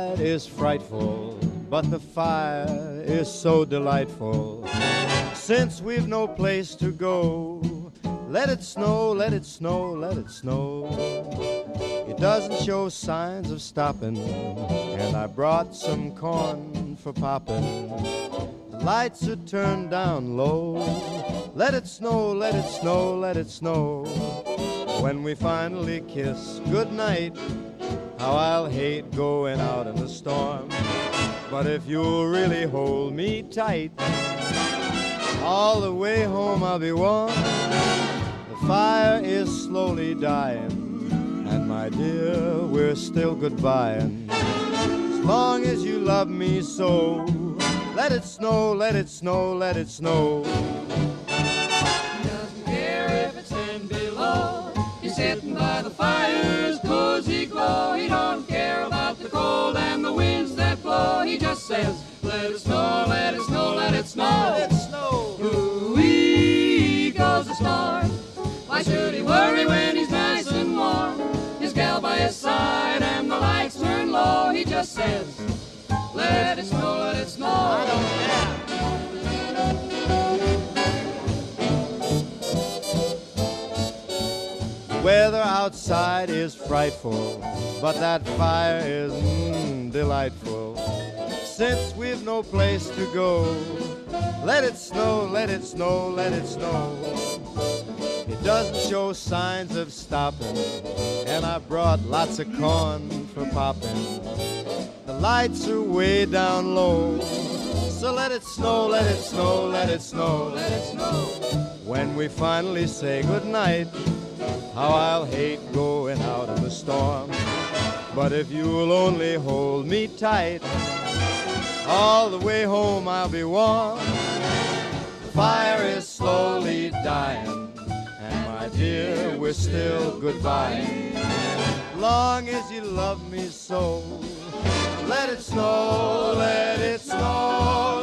outside is frightful, but the fire is so delightful. Since we've no place to go, let it snow, let it snow, let it snow. It doesn't show signs of stopping, and I brought some corn for popping. The lights are turned down low. Let it snow, let it snow, let it snow. When we finally kiss goodnight, how I'll hate going out in the storm. But if you'll really hold me tight, all the way home I'll be warm. The fire is slowly dying, and my dear, we're still goodbying. As long as you love me so, let it snow, let it snow, let it snow. He doesn't care if it's 10 below. He's sitting by the fire's cozy glow. He don't care about the cold and the winds that blow. He just says, let it snow, let it snow, let it snow. Let it snow. Ooh-wee goes the storm. Why should he worry when he's nice and warm? His gal by his side and the lights turn low. He just says, let it snow, let it snow. I don't care. The weather outside is frightful, but that fire is delightful. Since we've no place to go, let it snow, let it snow, let it snow. It doesn't show signs of stopping, and I brought lots of corn for popping. The lights are way down low, so let it snow, let it snow, let it snow, Let it snow. when we finally say goodnight, how I'll hate going out in the storm. But if you'll only hold me tight, all the way home I'll be warm. The fire is slowly dying, and my dear, we're still goodbye. Long as you love me so, let it snow, let it snow,